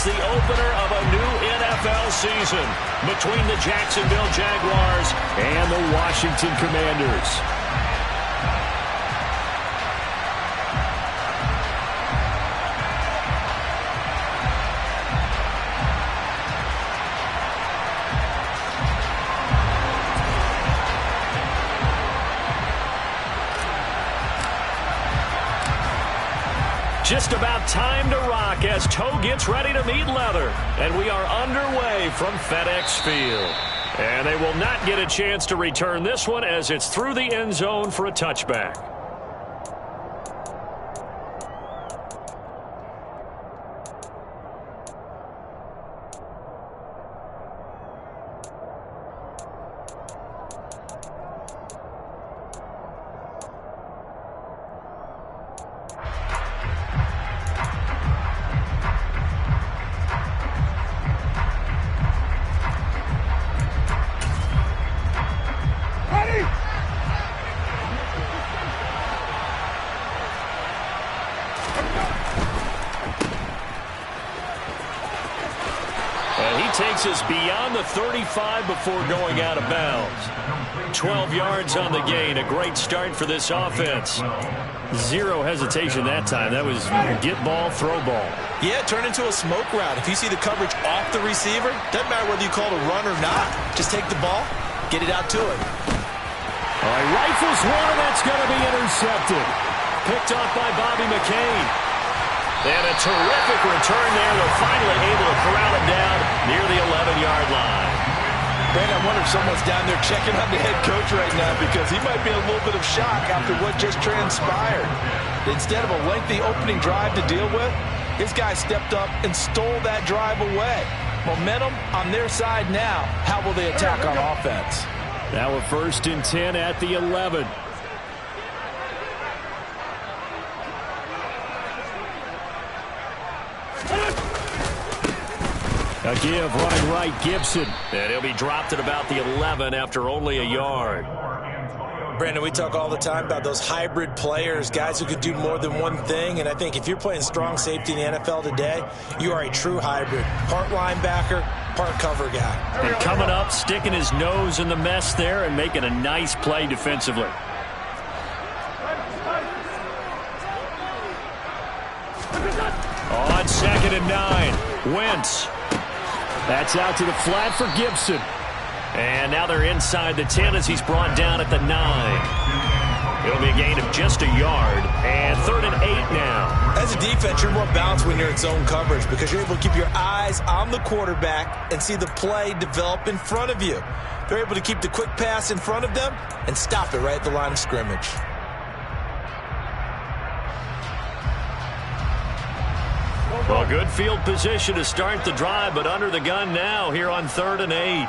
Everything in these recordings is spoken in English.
It's the opener of a new NFL season between the Jacksonville Jaguars and the Washington Commanders. Just about time to rock as toe gets ready to meet leather. And we are underway from FedEx Field. And they will not get a chance to return this one as it's through the end zone for a touchback. Takes us beyond the 35 before going out of bounds. 12 yards on the gain. A great start for this offense. Zero hesitation that time. That was get ball, throw ball. Yeah, turn into a smoke route. If you see the coverage off the receiver, doesn't matter whether you call it a run or not. Just take the ball, get it out to him. All right, rifles one, that's going to be intercepted. Picked off by Bobby McCain. And a terrific return there. They're finally able to corral it down near the 11-yard line. Brandon, I wonder if someone's down there checking on the head coach right now because he might be in a little bit of shock after what just transpired. Instead of a lengthy opening drive to deal with, his guy stepped up and stole that drive away. Momentum on their side now. How will they attack on offense? Now a 1st and 10 at the 11. A give running right, Gibson. And he'll be dropped at about the 11 after only a yard. Brandon, we talk all the time about those hybrid players, guys who could do more than one thing. And I think if you're playing strong safety in the NFL today, you are a true hybrid. Part linebacker, part cover guy. And coming up, sticking his nose in the mess there and making a nice play defensively. On 2nd and 9, Wentz. That's out to the flat for Gibson. And now they're inside the 10 as he's brought down at the 9. It'll be a gain of just a yard. And 3rd and 8 now. As a defense, you're more balanced when you're in zone coverage because you're able to keep your eyes on the quarterback and see the play develop in front of you. They're able to keep the quick pass in front of them and stop it right at the line of scrimmage. Well, good field position to start the drive, but under the gun now here on 3rd and 8.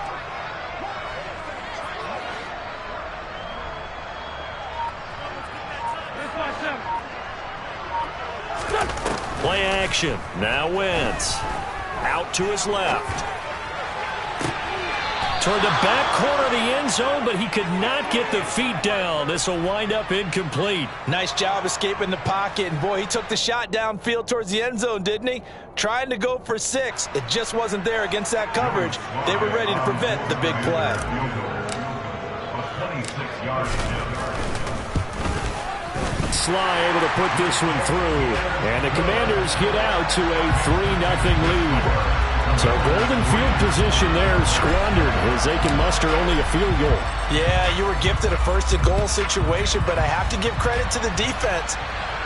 Play action. Now Wentz. Out to his left. Toward the back corner of the end zone, but he could not get the feet down. This will wind up incomplete. Nice job escaping the pocket. And, boy, he took the shot downfield towards the end zone, didn't he? Trying to go for 6. It just wasn't there against that coverage. They were ready to prevent the big play. Sly able to put this one through. And the Commanders get out to a 3-0 lead. So golden field position there squandered as they can muster only a field goal. Yeah, you were gifted a 1st and goal situation, but I have to give credit to the defense.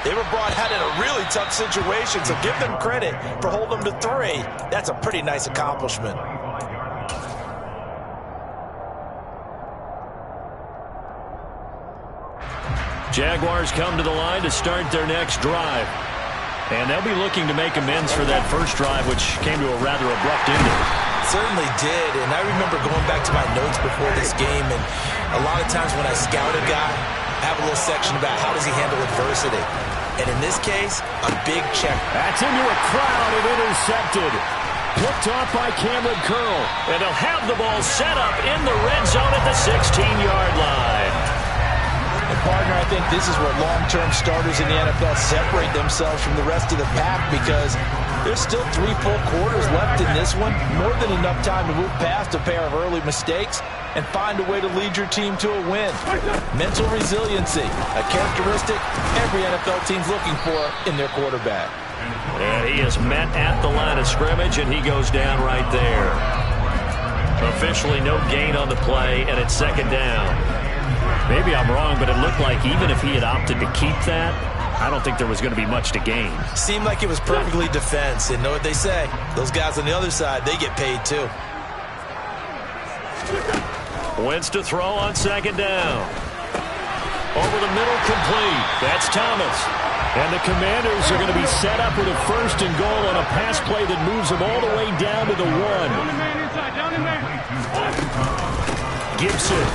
They were brought out in a really tough situation, so give them credit for holding them to 3. That's a pretty nice accomplishment. Jaguars come to the line to start their next drive. And they'll be looking to make amends for that first drive, which came to a rather abrupt ending. Certainly did, and I remember going back to my notes before this game, and a lot of times when I scout a guy, I have a little section about how does he handle adversity. And in this case, a big check. That's into a crowd and intercepted. Picked off by Cameron Curl. And they'll have the ball set up in the red zone at the 16-yard line. And, partner, I think this is where long-term starters in the NFL separate themselves from the rest of the pack because There's still 3 full quarters left in this one. More than enough time to move past a pair of early mistakes and find a way to lead your team to a win. Mental resiliency, a characteristic every NFL team's looking for in their quarterback. And he is met at the line of scrimmage, and he goes down right there. Officially no gain on the play, and it's second down. Maybe I'm wrong, but it looked like even if he had opted to keep that, I don't think there was going to be much to gain. Seemed like it was perfectly defense. And know what they say? Those guys on the other side, they get paid too. Wentz to throw on second down. Over the middle, complete. That's Thomas. And the Commanders are going to be set up with a 1st and goal on a pass play that moves them all the way down to the 1. Gibson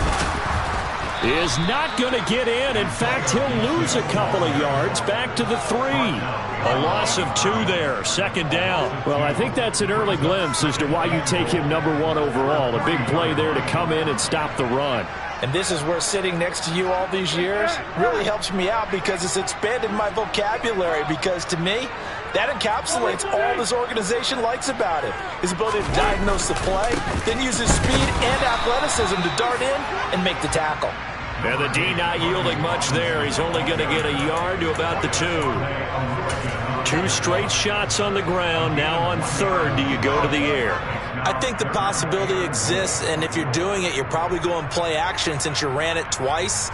is not going to get in. In fact, he'll lose a couple of yards back to the 3. A loss of 2 there, second down. Well, I think that's an early glimpse as to why you take him number 1 overall. A big play there to come in and stop the run. And this is where sitting next to you all these years really helps me out because it's expanded my vocabulary. Because to me, that encapsulates all this organization likes about it. His ability to diagnose the play, then use his speed and athleticism to dart in and make the tackle. And the D not yielding much there. He's only going to get a yard to about the 2. 2 straight shots on the ground. Now on 3rd, do you go to the air? I think the possibility exists, and if you're doing it, you're probably going play action since you ran it twice.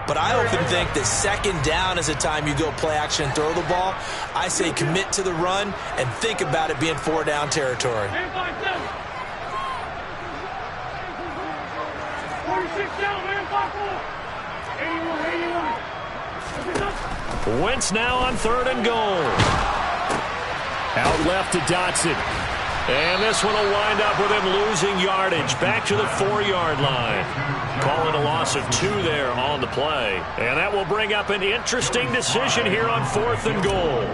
But I often think that second down is a time you go play action and throw the ball. I say commit to the run and think about it being 4-down territory. 46 down, man, 5-4. 81. Wentz now on 3rd and goal. Out left to Dotson. And this one will wind up with him losing yardage back to the 4-yard line. Calling a loss of 2 there on the play. And that will bring up an interesting decision here on 4th and goal.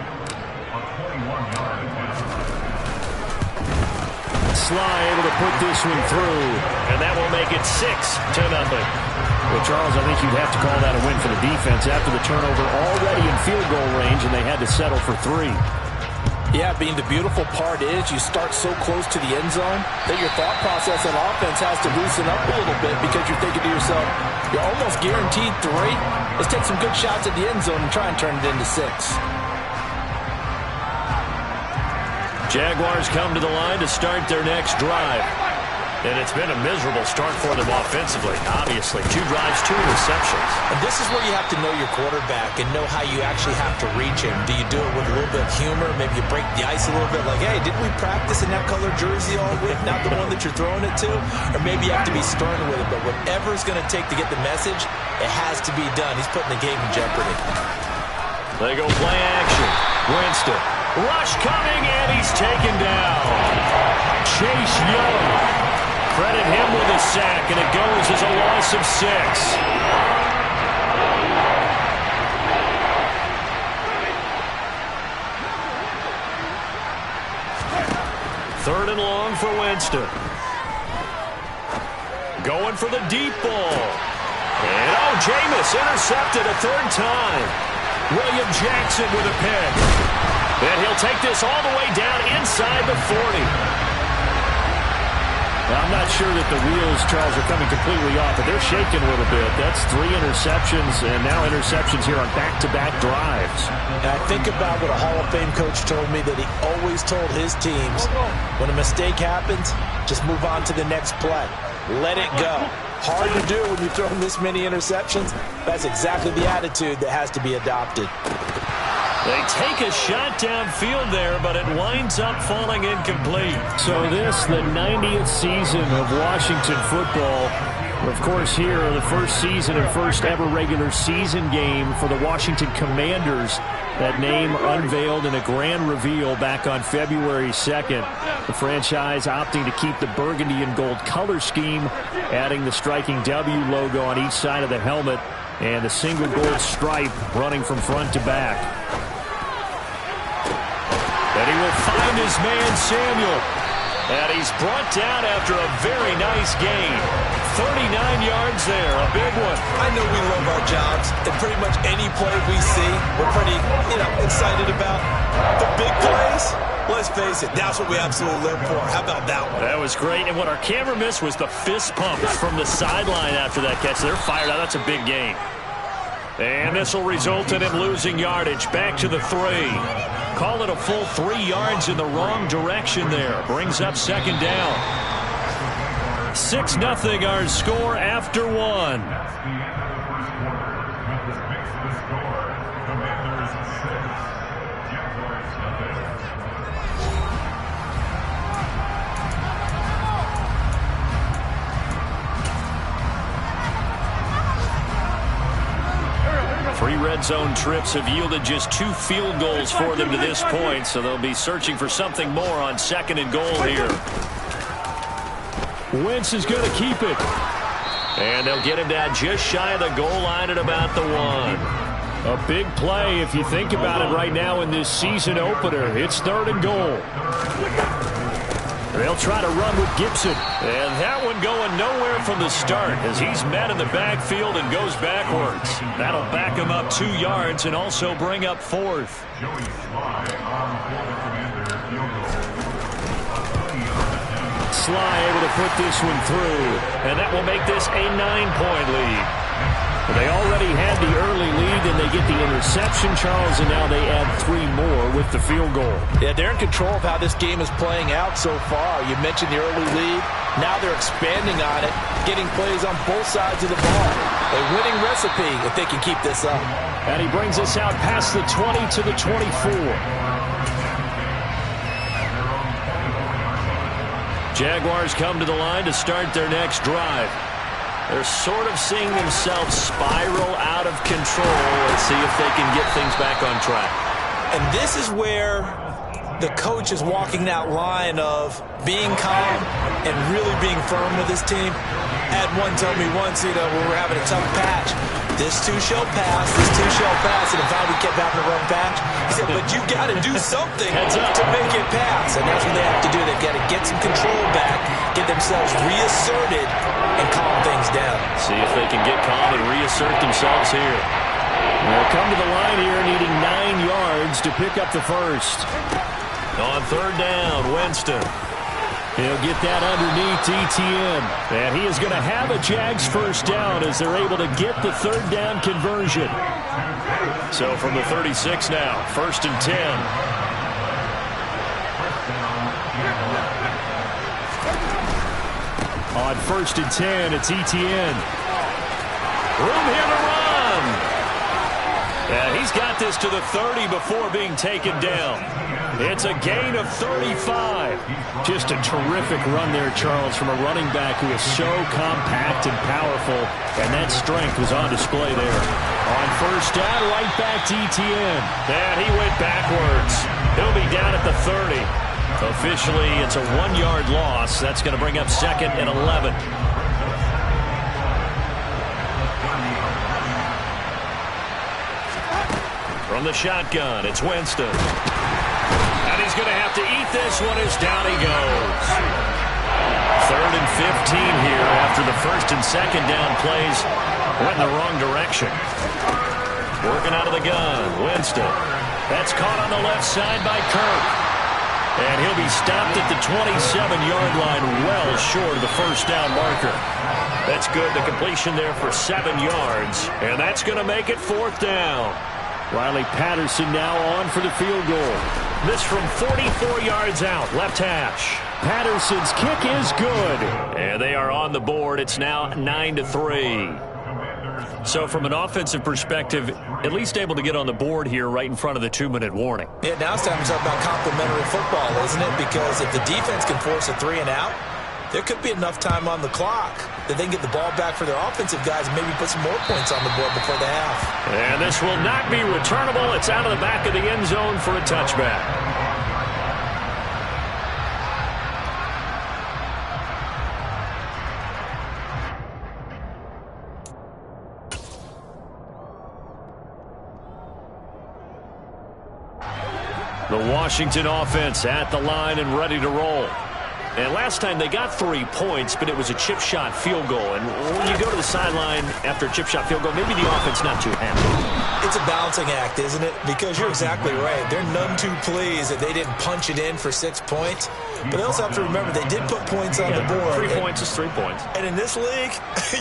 Sly able to put this one through. And that will make it 6-0. Well, Charles, I think you'd have to call that a win for the defense after the turnover already in field goal range, and they had to settle for 3. Yeah, Bean, the beautiful part is you start so close to the end zone that your thought process on offense has to loosen up a little bit because you're thinking to yourself, you're almost guaranteed 3. Let's take some good shots at the end zone and try and turn it into 6. Jaguars come to the line to start their next drive. And it's been a miserable start for them offensively. Obviously, 2 drives, 2 interceptions. And this is where you have to know your quarterback and know how you actually have to reach him. Do you do it with a little bit of humor? Maybe you break the ice a little bit like, hey, didn't we practice in that color jersey all week, not the one that you're throwing it to? Or maybe you have to be stern with it. But whatever it's going to take to get the message, it has to be done. He's putting the game in jeopardy. They go play action. Winston. Rush coming, and he's taken down. Chase Young. Credit him with a sack, and it goes as a loss of 6. 3rd and long for Winston. Going for the deep ball. And, Jameis intercepted a 3rd time. William Jackson with a pick. And he'll take this all the way down inside the 40. Now, I'm not sure that the wheels, Charles, are coming completely off, but they're shaking a little bit. That's 3 interceptions, and now interceptions here on back-to-back drives. And I think about what a Hall of Fame coach told me that he always told his teams, when a mistake happens, just move on to the next play. Let it go. Hard to do when you throw this many interceptions. That's exactly the attitude that has to be adopted. They take a shot downfield there, but it winds up falling incomplete. So this, the 90th season of Washington football. Of course, here, the first season and first ever regular season game for the Washington Commanders. That name unveiled in a grand reveal back on February 2nd. The franchise opting to keep the burgundy and gold color scheme, adding the striking W logo on each side of the helmet and the single gold stripe running from front to back. And he will find his man, Samuel. And he's brought down after a very nice gain. 39 yards there, a big one. I know we love our jobs, and pretty much any play we see, we're pretty, excited about. The big plays, let's face it, that's what we absolutely live for. How about that one? That was great, and what our camera missed was the fist pumps from the sideline after that catch. They're fired out. That's a big gain. And this will result in him losing yardage. Back to the 3. Call it a full 3 yards in the wrong direction there. Brings up second down. 6-0 our score after 1. Three red zone trips have yielded just 2 field goals for them to this point, so they'll be searching for something more on 2nd and goal here. Wentz is going to keep it. And they'll get him down just shy of the goal line at about the 1. A big play if you think about it right now in this season opener. It's 3rd and goal. They'll try to run with Gibson. And that one going nowhere from the start as he's met in the backfield and goes backwards. That'll back him up 2 yards and also bring up 4th. Sly able to put this one through. And that will make this a 9-point lead. They already had the early lead, and they get the interception, Charles, and now they add 3 more with the field goal. Yeah, they're in control of how this game is playing out so far. You mentioned the early lead. Now they're expanding on it, getting plays on both sides of the ball. A winning recipe if they can keep this up. And he brings us out past the 20 to the 24. Jaguars come to the line to start their next drive. They're sort of seeing themselves spiral out of control. Let's see if they can get things back on track. And this is where the coach is walking that line of being calm and really being firm with his team. Had one tell me once, we were having a tough patch. This too shall pass, this too shall pass. And finally we kept having a run patch. He said, but you got to do something to make it pass. And that's what they have to do. They've got to get some control back, get themselves reasserted, and calm things down. See if they can get calm and reassert themselves here. They'll come to the line here needing 9 yards to pick up the first. On 3rd down, Winston. He'll get that underneath Etienne. And he is going to have a Jags first down as they're able to get the 3rd down conversion. So from the 36 now, 1st and 10. On 1st and 10, it's Etienne. Room here to run. And he's got this to the 30 before being taken down. It's a gain of 35. Just a terrific run there, Charles, from a running back who is so compact and powerful, and that strength was on display there. On 1st down, right back to Etienne. And he went backwards. He'll be down at the 30. Officially, it's a 1-yard loss. That's going to bring up 2nd and 11. From the shotgun, it's Winston. And he's going to have to eat this one as down he goes. 3rd and 15 here after the 1st and 2nd down plays went in the wrong direction. Working out of the gun, Winston. That's caught on the left side by Kirk. And he'll be stopped at the 27-yard line, well short of the first down marker. That's good. The completion there for 7 yards. And that's going to make it 4th down. Riley Patterson now on for the field goal. This from 44 yards out, left hash. Patterson's kick is good. And they are on the board. It's now 9-3. So from an offensive perspective, at least able to get on the board here right in front of the 2-minute warning. Yeah, now it's time to talk about complementary football, isn't it? Because if the defense can force a 3 and out, there could be enough time on the clock that they can get the ball back for their offensive guys and maybe put some more points on the board before the half. And this will not be returnable. It's out of the back of the end zone for a touchback. The Washington offense at the line and ready to roll. And last time they got 3 points, but it was a chip shot field goal. And when you go to the sideline after a chip shot field goal, maybe the offense not too happy. It's a balancing act, isn't it? Because you're exactly right. They're none too pleased that they didn't punch it in for 6 points. But they also have to remember they did put points on the board. 3 points is 3 points. And in this league,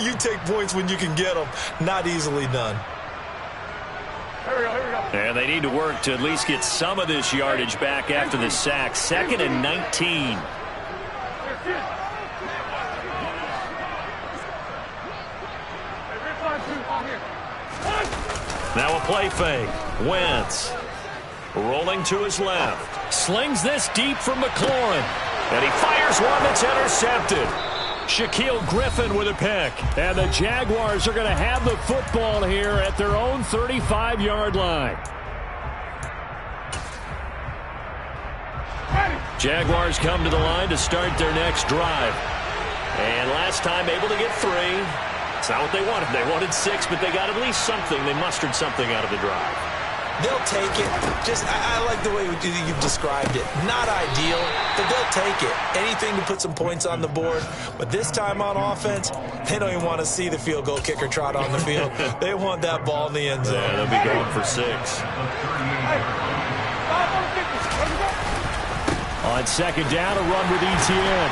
you take points when you can get them. Not easily done. And they need to work to at least get some of this yardage back after the sack. 2nd and 19. Now a play fake. Wentz rolling to his left. Slings this deep from McLaurin. And he fires one that's intercepted. Shaquille Griffin with a pick. And the Jaguars are going to have the football here at their own 35-yard line. Jaguars come to the line to start their next drive. And last time able to get 3. It's not what they wanted. They wanted 6, but they got at least something. They mustered something out of the drive. They'll take it. I like the way you've described it. Not ideal, but they'll take it. Anything to put some points on the board. But this time on offense, they don't even want to see the field goal kicker trot on the field. They want that ball in the end zone. Yeah, they'll be going for 6. On 2nd down, a run with Etienne.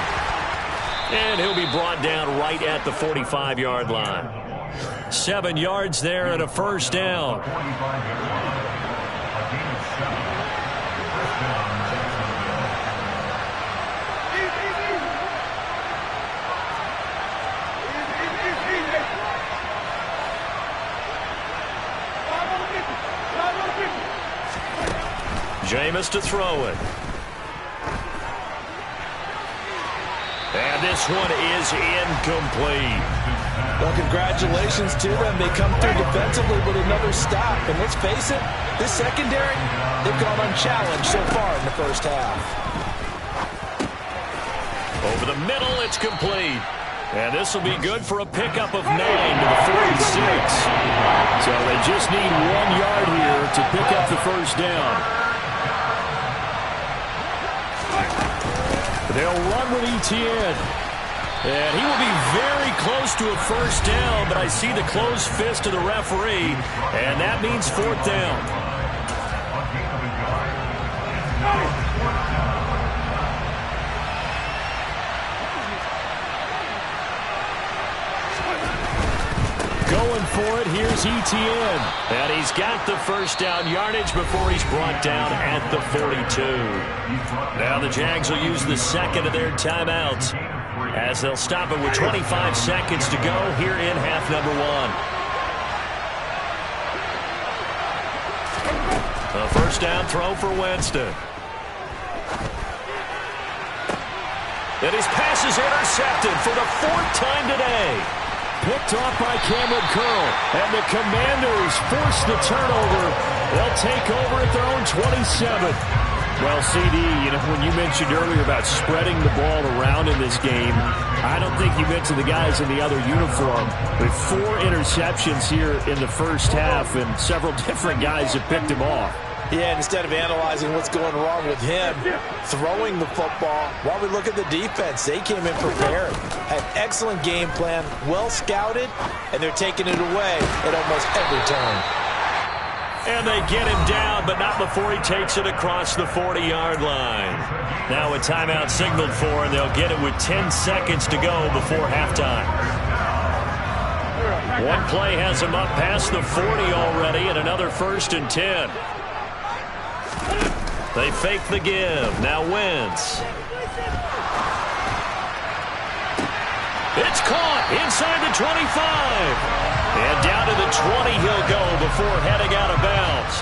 And he'll be brought down right at the 45-yard line. 7 yards there and a first down. Jameis to throw it. And this one is incomplete. Well, congratulations to them. They come through defensively with another stop. And let's face it, this secondary, they've gone unchallenged so far in the first half. Over the middle, it's complete. And this will be good for a pickup of 9 to the 46. So they just need 1 yard here to pick up the first down. They'll run with Etienne. And he will be very close to a first down, but I see the closed fist of the referee, and that means 4th down. Going for it, here's Etienne. And he's got the first down yardage before he's brought down at the 42. Now the Jags will use the second of their timeouts as they'll stop it with 25 seconds to go here in half number 1. A first down throw for Winston. And his pass is intercepted for the 4th time today. Picked off by Cameron Curl. And the Commanders force the turnover. They'll take over at their own 27. Well, CD, when you mentioned earlier about spreading the ball around in this game, I don't think you mentioned the guys in the other uniform. With 4 interceptions here in the first half, and several different guys have picked him off. Yeah, and instead of analyzing what's going wrong with him, throwing the football, while we look at the defense, they came in prepared. Had excellent game plan, well scouted, and they're taking it away at almost every turn. And they get him down, but not before he takes it across the 40-yard line. Now a timeout signaled for, and they'll get it with 10 seconds to go before halftime. One play has him up past the 40 already, and another 1st and 10. They fake the give. Now Wentz. It's caught inside the 25. And down to the 20 he'll go before heading out of bounds.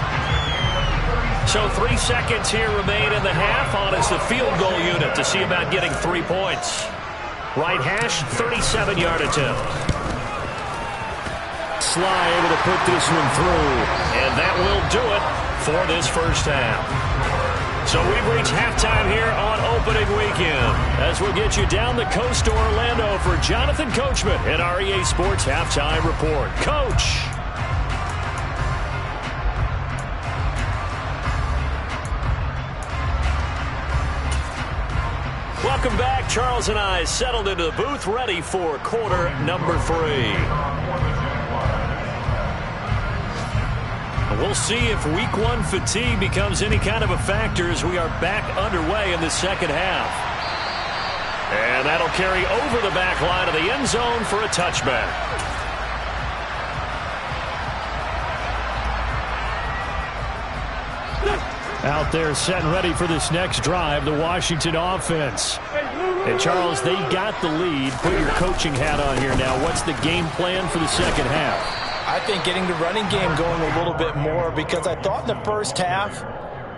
So 3 seconds here remain in the half. On is the field goal unit to see about getting 3 points. Right hash, 37-yard attempt. Sly able to put this one through. And that will do it for this first half. So we've reached halftime here on opening weekend as we'll get you down the coast to Orlando for Jonathan Coachman at our EA Sports Halftime Report. Coach. Well, Welcome back. Charles and I settled into the booth, ready for quarter number 3. We'll see if week 1 fatigue becomes any kind of a factor as we are back underway in the second half. And that'll carry over the back line of the end zone for a touchback. Out there set and ready for this next drive, the Washington offense. And Charles, they got the lead. Put your coaching hat on here now. What's the game plan for the second half? I think getting the running game going a little bit more, because I thought in the first half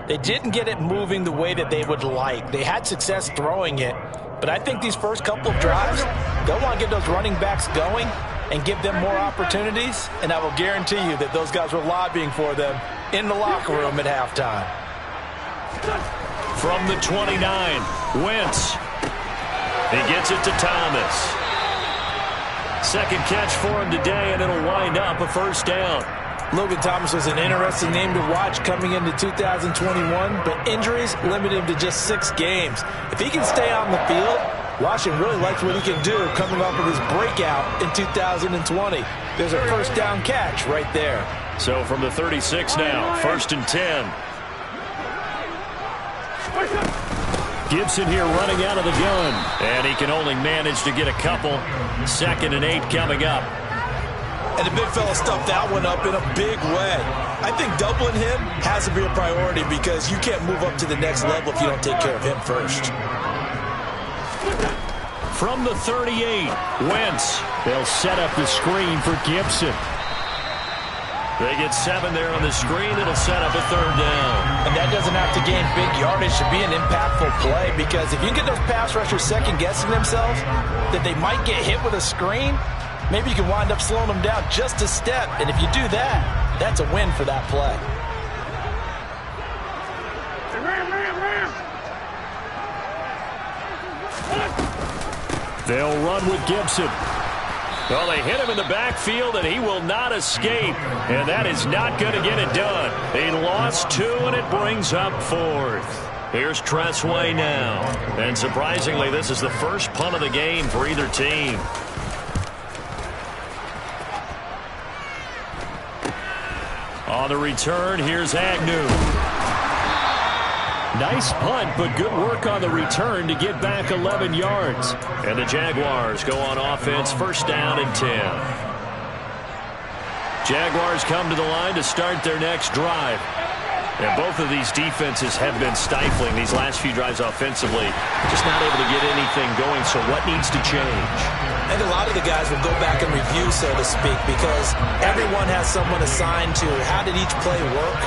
they didn't get it moving the way that they would like. They had success throwing it, but I think these first couple of drives, they'll want to get those running backs going and give them more opportunities, and I will guarantee you that those guys were lobbying for them in the locker room at halftime. From the 29, Wentz. He gets it to Thomas. Second catch for him today, and it'll wind up a first down. Logan Thomas was an interesting name to watch coming into 2021, but injuries limited him to just 6 games. If he can stay on the field, Washington really likes what he can do coming off of his breakout in 2020. There's a first down catch right there. So from the 36 now, 1st and 10. Gibson here running out of the gun, and he can only manage to get a couple. 2nd and 8 coming up. And the big fella stuffed that one up in a big way. I think doubling him has to be a priority, because you can't move up to the next level if you don't take care of him first. From the 38, Wentz. They'll set up the screen for Gibson. They get 7 there on the screen. It'll set up a 3rd down. And that doesn't have to gain big yardage to be an impactful play, because if you get those pass rushers second-guessing themselves that they might get hit with a screen, maybe you can wind up slowing them down just a step. And if you do that, that's a win for that play. They'll run with Gibson. Well, they hit him in the backfield, and he will not escape. And that is not going to get it done. He lost 2, and it brings up 4th. Here's Tressway now. And surprisingly, this is the first punt of the game for either team. On the return, here's Agnew. Nice punt, but good work on the return to get back 11 yards. And the Jaguars go on offense, 1st down and 10. Jaguars come to the line to start their next drive. And both of these defenses have been stifling these last few drives offensively. Just not able to get anything going, so what needs to change? I think a lot of the guys will go back and review, so to speak, because everyone has someone assigned to how did each play work.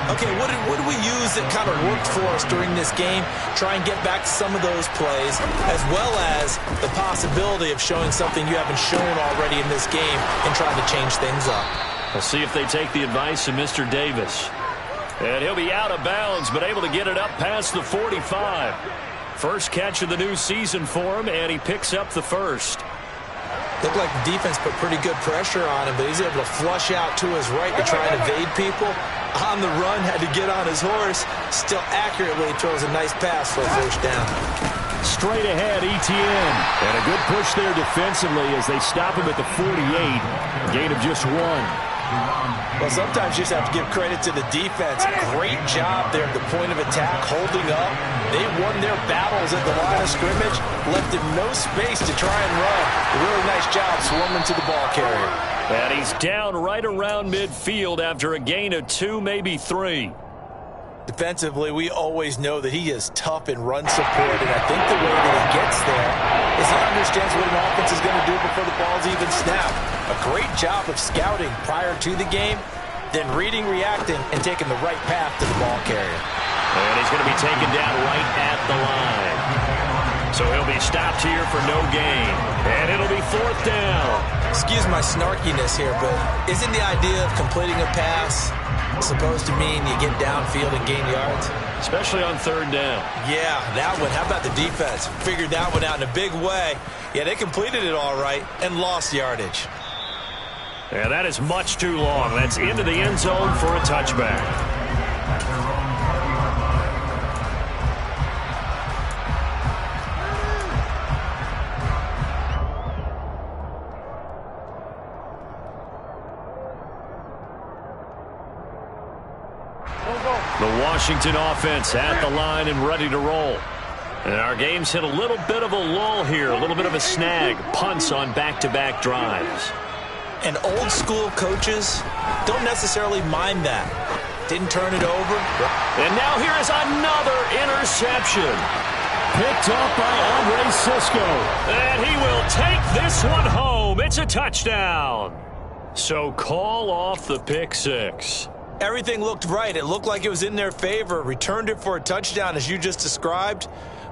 Okay, what did we use that kind of worked for us during this game? Try and get back to some of those plays, as well as the possibility of showing something you haven't shown already in this game and trying to change things up. We'll see if they take the advice of Mr. Davis. And he'll be out of bounds, but able to get it up past the 45. First catch of the new season for him, and he picks up the 1st. Looked like the defense put pretty good pressure on him, but he's able to flush out to his right to try and evade people. On the run, had to get on his horse. Still accurately throws a nice pass for a 1st down. Straight ahead, ETN. And a good push there defensively as they stop him at the 48. Gain of just 1. Well, sometimes you just have to give credit to the defense. Great job there at the point of attack, holding up. They won their battles at the line of scrimmage, left him no space to try and run. A really nice job swarming to the ball carrier. And he's down right around midfield after a gain of 2, maybe 3. Defensively, we always know that he is tough in run support, and I think the way that he gets there is he understands what an offense is going to do before the ball's even snapped. A great job of scouting prior to the game, then reading, reacting, and taking the right path to the ball carrier. And he's going to be taken down right at the line. So he'll be stopped here for no gain. And it'll be 4th down. Excuse my snarkiness here, but isn't the idea of completing a pass supposed to mean you get downfield and gain yards? Especially on 3rd down. Yeah, that one. How about the defense? Figured that one out in a big way. Yeah, they completed it all right and lost yardage. Yeah, that is much too long. That's into the end zone for a touchback. Washington offense at the line and ready to roll. And our game's hit a little bit of a lull here, a little bit of a snag. Punts on back-to-back drives. And old school coaches don't necessarily mind that. Didn't turn it over. And now here is another interception. Picked off by Andre Cisco. And he will take this one home. It's a touchdown. So call off the pick six. Everything looked right. It looked like it was in their favor. Returned it for a touchdown, as you just described.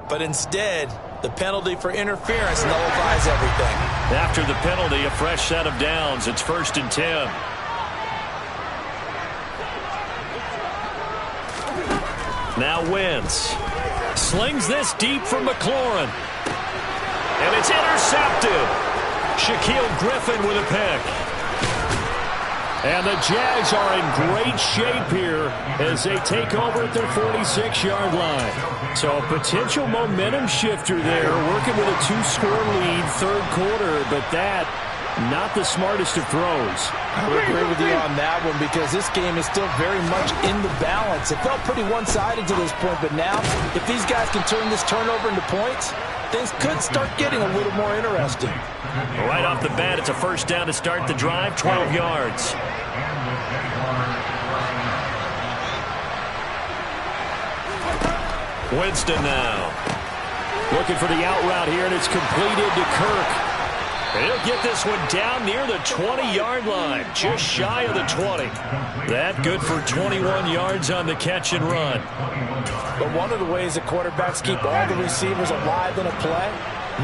But instead, the penalty for interference nullifies everything. After the penalty, a fresh set of downs. It's 1st and 10. Now Wentz slings this deep from McLaurin. And it's intercepted. Shaquille Griffin with a pick. And the Jags are in great shape here as they take over at their 46-yard line. So a potential momentum shifter there, working with a 2-score lead, third quarter, but that, not the smartest of throws. I would agree with you on that one because this game is still very much in the balance. It felt pretty one-sided to this point, but now, if these guys can turn this turnover into points, things could start getting a little more interesting. Right off the bat, it's a first down to start the drive, 12 yards. Winston now. Looking for the out route here, and it's completed to Kirk. And he'll get this one down near the 20-yard line, just shy of the 20. That good for 21 yards on the catch and run. But one of the ways that quarterbacks keep all the receivers alive in a play,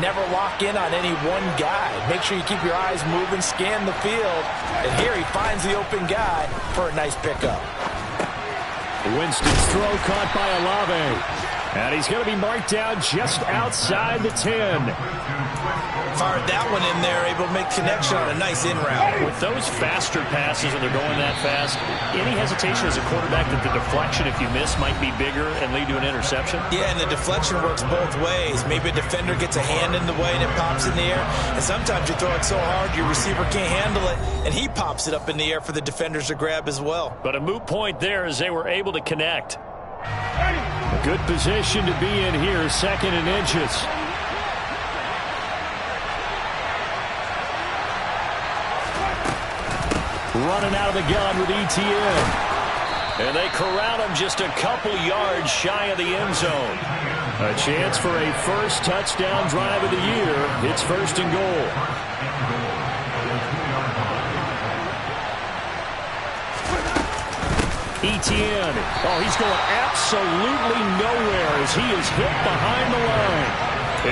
never lock in on any one guy. Make sure you keep your eyes moving, scan the field. And here he finds the open guy for a nice pickup. Winston's throw caught by Olave. And he's going to be marked down just outside the 10. Fired that one in there, able to make connection on a nice in route. With those faster passes and they're going that fast, any hesitation as a quarterback that the deflection, if you miss, might be bigger and lead to an interception? Yeah, and the deflection works both ways. Maybe a defender gets a hand in the way and it pops in the air. And sometimes you throw it so hard your receiver can't handle it, and he pops it up in the air for the defenders to grab as well. But a moot point there as they were able to connect. A good position to be in here, 2nd and inches. Running out of the gun with ETN. And they corral him just a couple yards shy of the end zone. A chance for a first touchdown drive of the year. It's 1st and goal. ETN. Oh, he's going absolutely nowhere as he is hit behind the line.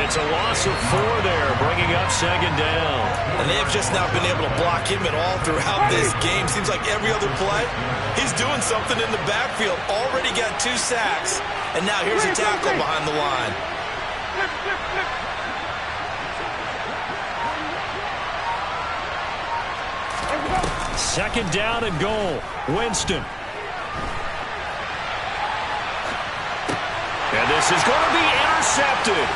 It's a loss of 4 there, bringing up 2nd down. And they've just not been able to block him at all throughout this game. Seems like every other play, he's doing something in the backfield. Already got 2 sacks, and now here's a tackle behind the line. Second down and goal. Winston. And this is going to be intercepted.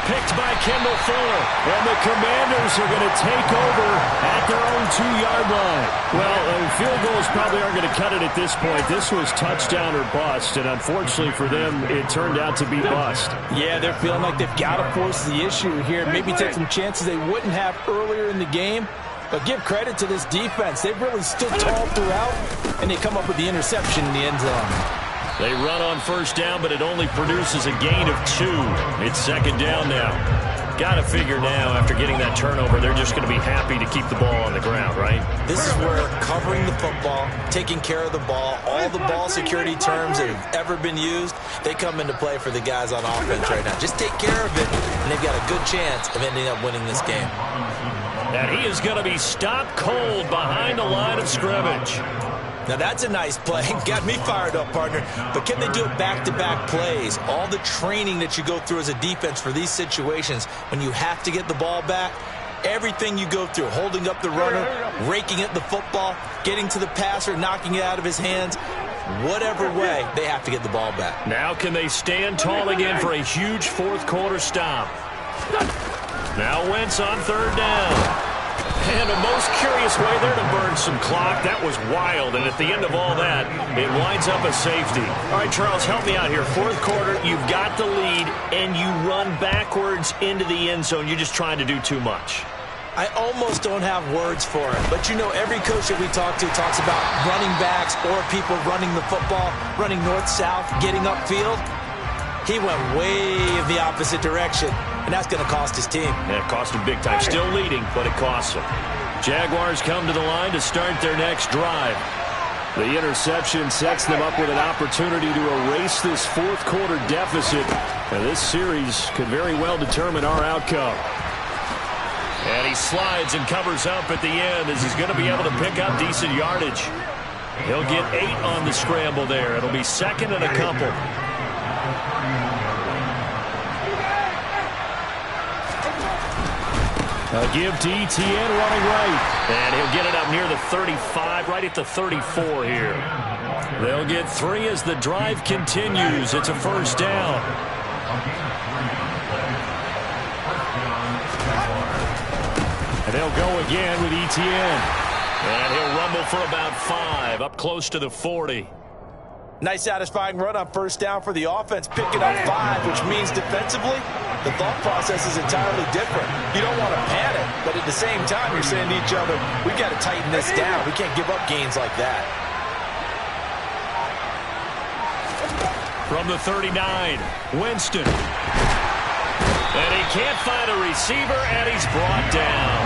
Picked by Kendall Fuller. And the Commanders are going to take over at their own 2-yard line. Well, field goals probably aren't going to cut it at this point. This was touchdown or bust, and unfortunately for them, it turned out to be bust. Yeah, they're feeling like they've got to force the issue here. Maybe take some chances they wouldn't have earlier in the game. But give credit to this defense. They've really stood tall throughout, and they come up with the interception in the end zone. They run on first down, but it only produces a gain of 2. It's 2nd down now. Got to figure now, after getting that turnover, they're just going to be happy to keep the ball on the ground, right? This is where covering the football, taking care of the ball, all the ball security terms that have ever been used, they come into play for the guys on offense right now. Just take care of it, and they've got a good chance of ending up winning this game. And he is going to be stopped cold behind the line of scrimmage. Now that's a nice play. Got me fired up, partner. But can they do it back-to-back plays? All the training that you go through as a defense for these situations, when you have to get the ball back, everything you go through, holding up the runner, raking at the football, getting to the passer, knocking it out of his hands, whatever way, they have to get the ball back. Now can they stand tall again for a huge fourth quarter stop? Now Wentz on 3rd down. And a most curious way there to burn some clock. That was wild, and at the end of all that, it winds up a safety. All right, Charles, help me out here. Fourth quarter, you've got the lead, and you run backwards into the end zone. You're just trying to do too much. I almost don't have words for it, but you know every coach that we talk to talks about running backs or people running the football, running north-south, getting upfield. He went way in the opposite direction, and that's going to cost his team. Yeah, it cost him big time. Still leading, but it costs him. Jaguars come to the line to start their next drive. The interception sets them up with an opportunity to erase this fourth quarter deficit. And this series could very well determine our outcome. And he slides and covers up at the end as he's going to be able to pick up decent yardage. He'll get 8 on the scramble there. It'll be second and a couple. A give to ETN running right. And he'll get it up near the 35, right at the 34 here. They'll get 3 as the drive continues. It's a first down. And they'll go again with ETN. And he'll rumble for about 5, up close to the 40. Nice satisfying run on first down for the offense, picking up 5, which means defensively, the thought process is entirely different. You don't want to panic, but at the same time, you're saying to each other, we've got to tighten this down. We can't give up gains like that. From the 39, Winston. And he can't find a receiver, and he's brought down.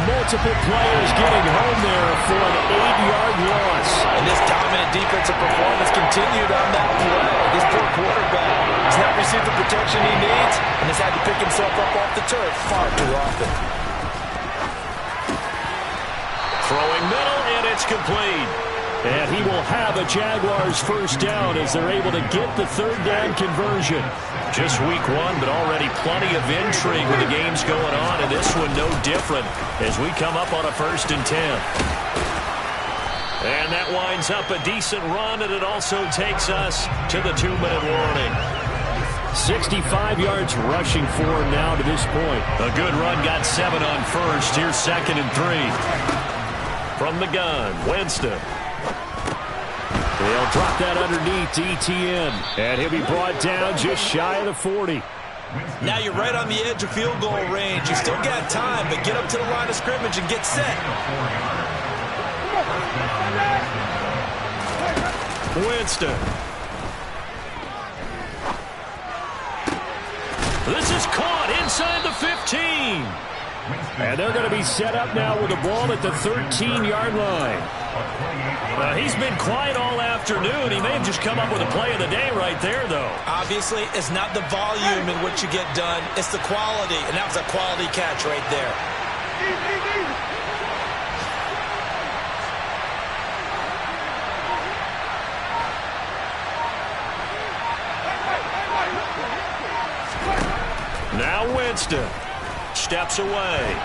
Multiple players getting home there for an 8-yard loss. And this dominant defensive performance continued on that play. This poor quarterback has not received the protection he needs and has had to pick himself up off the turf far too often. Throwing middle, and it's complete. And he will have a Jaguars first down as they're able to get the third down conversion. Just week 1, but already plenty of intrigue with the games going on, and this one no different as we come up on a 1st and 10. And that winds up a decent run, and it also takes us to the 2-minute warning. 65 yards rushing for him now to this point. A good run, got 7 on first. Here's 2nd and 3. From the gun, Winston. They'll drop that underneath to ETN. And he'll be brought down just shy of the 40. Now you're right on the edge of field goal range. You still got time, but get up to the line of scrimmage and get set. Winston. This is caught inside the 15. And they're going to be set up now with the ball at the 13-yard line. He's been quiet all afternoon. He may have just come up with a play of the day right there, though. Obviously, it's not the volume in which you get done. It's the quality, and that was a quality catch right there. Now Winston steps away.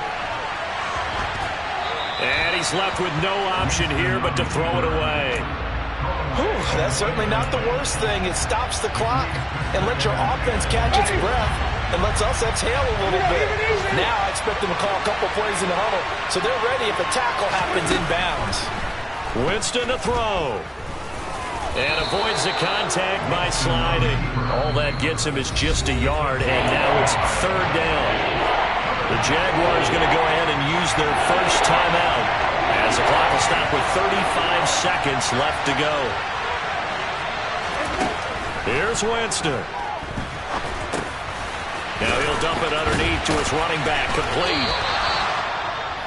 And he's left with no option here but to throw it away. Whew, that's certainly not the worst thing. It stops the clock and lets your offense catch its breath and lets us exhale a little bit. Now I expect them to call a couple plays in the huddle so they're ready if a tackle happens inbounds. Winston to throw. And avoids the contact by sliding. All that gets him is just a yard, and now it's 3rd down. The Jaguars going to go ahead and use their first timeout as the clock will stop with 35 seconds left to go. Here's Winston. Now he'll dump it underneath to his running back, complete.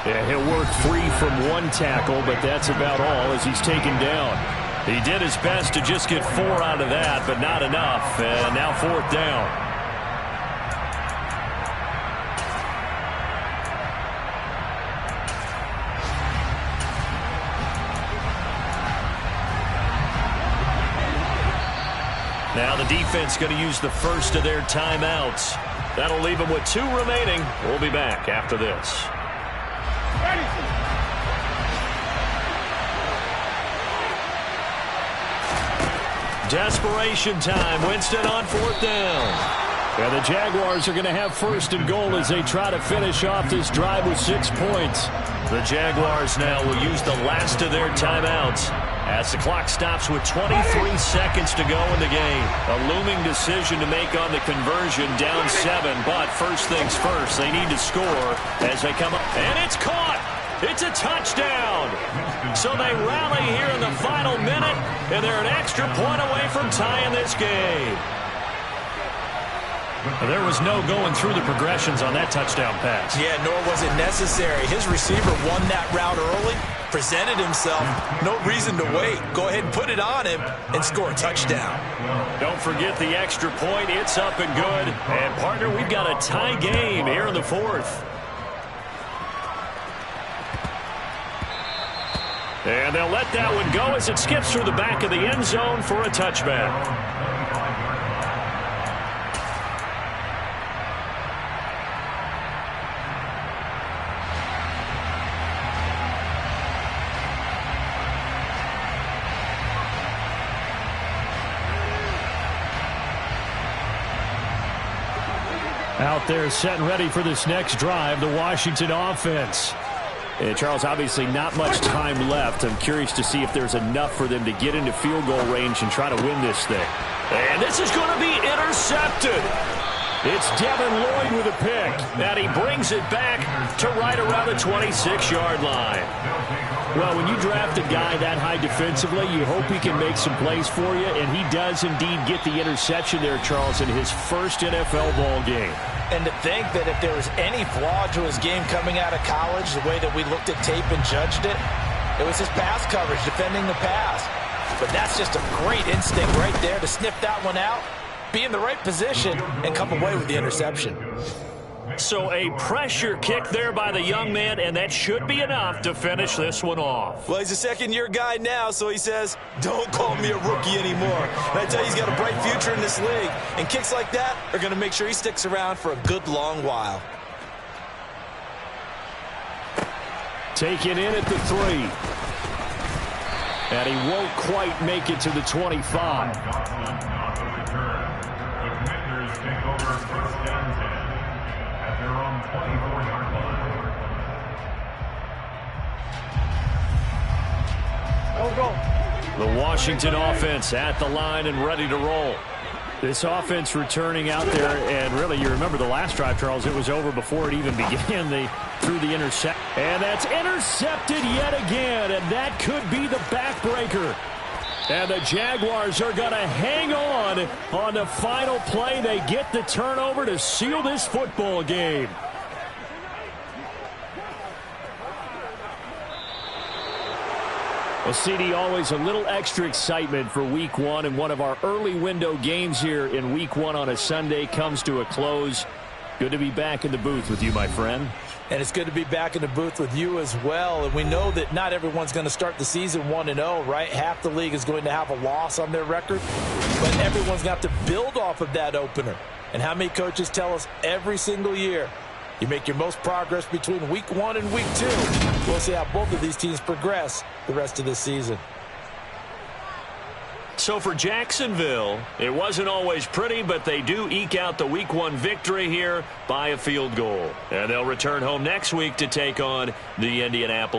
Yeah, he'll work free from one tackle, but that's about all as he's taken down. He did his best to just get 4 out of that, but not enough. And now 4th down. Now the defense going to use the first of their timeouts. That'll leave them with 2 remaining. We'll be back after this. Desperation time. Winston on 4th down. And the Jaguars are going to have first and goal as they try to finish off this drive with 6 points. The Jaguars now will use the last of their timeouts as the clock stops with 23 seconds to go in the game. A looming decision to make on the conversion, down 7. But first things first, they need to score as they come up. And it's caught! It's a touchdown! So they rally here in the final minute, and they're an extra point away from tying this game. There was no going through the progressions on that touchdown pass. Yeah, nor was it necessary. His receiver won that route early, presented himself. No reason to wait. Go ahead and put it on him and score a touchdown. Don't forget the extra point. It's up and good. And, partner, we've got a tie game here in the 4th. And they'll let that one go as it skips through the back of the end zone for a touchback. Out there set and ready for this next drive, the Washington offense. And Charles, obviously not much time left. I'm curious to see if there's enough for them to get into field goal range and try to win this thing. And this is going to be intercepted. It's Devin Lloyd with a pick. And he brings it back to right around the 26-yard line. Well, when you draft a guy that high defensively, you hope he can make some plays for you, and he does indeed get the interception there, Charles, in his first NFL ball game. And to think that if there was any flaw to his game coming out of college, the way that we looked at tape and judged it, it was his pass coverage, defending the pass. But that's just a great instinct right there to sniff that one out, be in the right position, and come away with the interception. So a pressure kick there by the young man, and that should be enough to finish this one off. Well, he's a second-year guy now, so he says, don't call me a rookie anymore. And I tell you, he's got a bright future in this league. And kicks like that are going to make sure he sticks around for a good long while. Taken in at the 3. And he won't quite make it to the 25. The Washington offense at the line and ready to roll. This offense returning out there, and really, you remember the last drive, Charles, it was over before it even began. They threw the intercept. And that's intercepted yet again, and that could be the backbreaker. And the Jaguars are going to hang on the final play. They get the turnover to seal this football game. Well, CD, always a little extra excitement for Week 1, and one of our early window games here in Week 1 on a Sunday comes to a close. Good to be back in the booth with you, my friend. And it's good to be back in the booth with you as well. And we know that not everyone's going to start the season 1-0, right? Half the league is going to have a loss on their record. But everyone's got to build off of that opener. And how many coaches tell us every single year, you make your most progress between Week 1 and Week 2. We'll see how both of these teams progress the rest of this season. So for Jacksonville, it wasn't always pretty, but they do eke out the Week 1 victory here by a field goal. And they'll return home next week to take on the Indianapolis